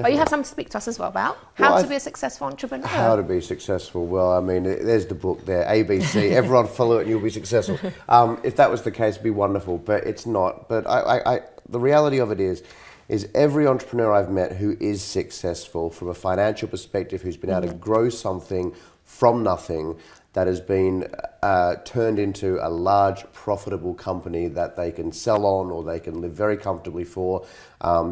But you have something to speak to us as well about how to be a successful entrepreneur. How to be successful. Well, I mean, there's the book there, ABC. Everyone follow it and you'll be successful. If that was the case, it'd be wonderful, but it's not. But the reality of it is every entrepreneur I've met who is successful from a financial perspective, who's been able to grow something from nothing, that has been turned into a large profitable company that they can sell on or they can live very comfortably for.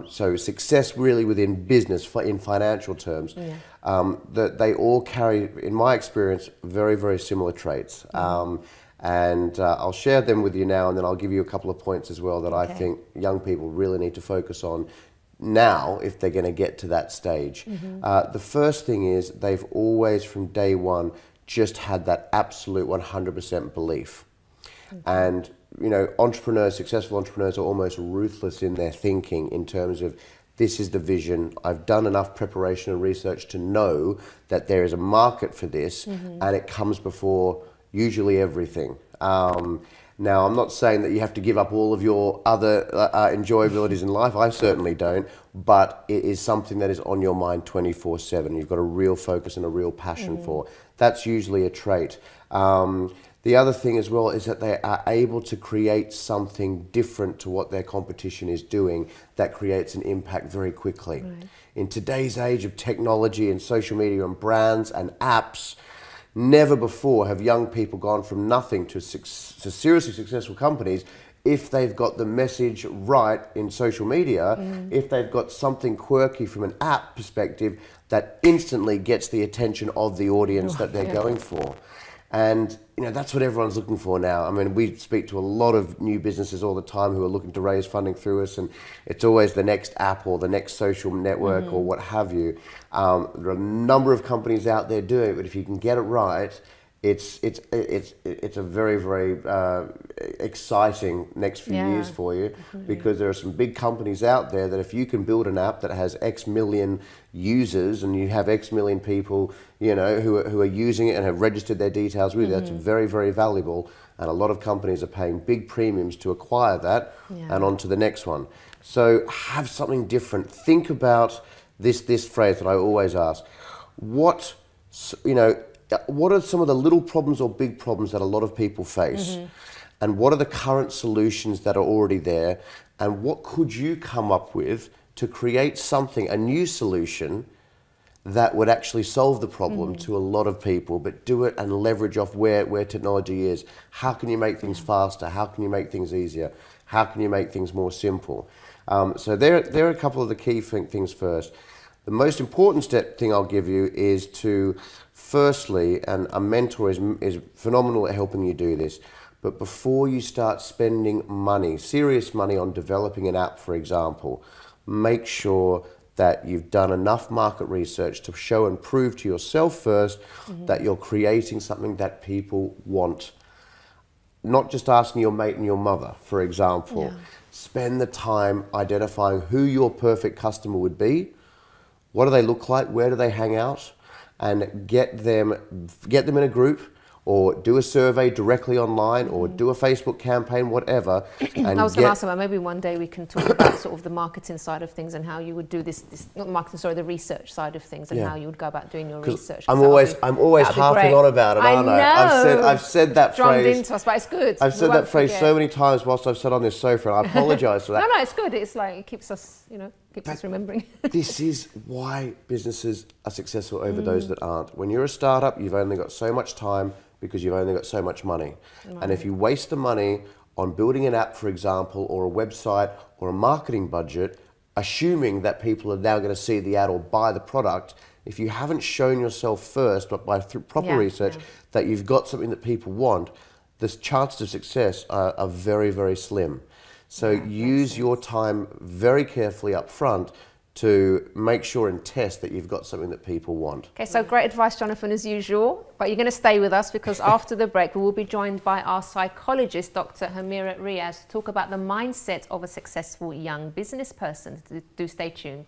So success really within business, in financial terms, that they all carry, in my experience, very, very similar traits. And I'll share them with you now, and then I'll give you a couple of points as well that I think young people really need to focus on now if they're going to get to that stage. The first thing is they've always, from day one, just had that absolute 100% belief. And, you know, entrepreneurs, successful entrepreneurs are almost ruthless in their thinking in terms of, this is the vision, I've done enough preparation and research to know that there is a market for this, and it comes before usually everything. Now, I'm not saying that you have to give up all of your other enjoyabilities in life. I certainly don't, but it is something that is on your mind 24/7. You've got a real focus and a real passion for. That's usually a trait. The other thing as well is that they are able to create something different to what their competition is doing that creates an impact very quickly. In today's age of technology and social media and brands and apps, never before have young people gone from nothing to seriously successful companies if they've got the message right in social media, if they've got something quirky from an app perspective that instantly gets the attention of the audience that they're going for. And you know, that's what everyone's looking for now. I mean, we speak to a lot of new businesses all the time who are looking to raise funding through us, and it's always the next app or the next social network or what have you. There are a number of companies out there doing it, but if you can get it right, it's a very, very exciting next few years for you, because there are some big companies out there that if you can build an app that has X million users and you have X million people, you know, who are using it and have registered their details with you, that's very, very valuable. And a lot of companies are paying big premiums to acquire that and on to the next one. So have something different. Think about this phrase that I always ask. What are some of the little problems or big problems that a lot of people face? And what are the current solutions that are already there? And what could you come up with to create something, a new solution that would actually solve the problem to a lot of people, but do it and leverage off where technology is? How can you make things faster? How can you make things easier? How can you make things more simple? So there are a couple of the key things first. The most important thing I'll give you is to, firstly, and a mentor is phenomenal at helping you do this, but before you start spending money, serious money on developing an app, for example, make sure that you've done enough market research to show and prove to yourself first that you're creating something that people want. Not just asking your mate and your mother, for example. Spend the time identifying who your perfect customer would be, what do they look like, where do they hang out, and get them in a group, or do a survey directly online, or do a Facebook campaign, whatever. And I was going to ask about, maybe one day we can talk about sort of the marketing side of things and how you would do this not marketing, sorry, the research side of things, and how you would go about doing your research. I'm always harping on about it, aren't I? I've said that phrase. Into us, but it's good. I've said that phrase so many times whilst I've sat on this sofa, and I apologise for that. No, it's good. It's like, it keeps us, keeps us remembering. This is why businesses are successful over those that aren't. When you're a startup, you've only got so much time, because you've only got so much money. And if you waste the money on building an app, for example, or a website or a marketing budget, assuming that people are now going to see the ad or buy the product, if you haven't shown yourself first, but through proper research, that you've got something that people want, the chances of success are very, very slim. So use your time very carefully up front to make sure and test that you've got something that people want. Okay, so great advice, Jonathan, as usual. But you're going to stay with us, because after the break, we will be joined by our psychologist, Dr. Hamira Riaz, to talk about the mindset of a successful young business person. Do stay tuned.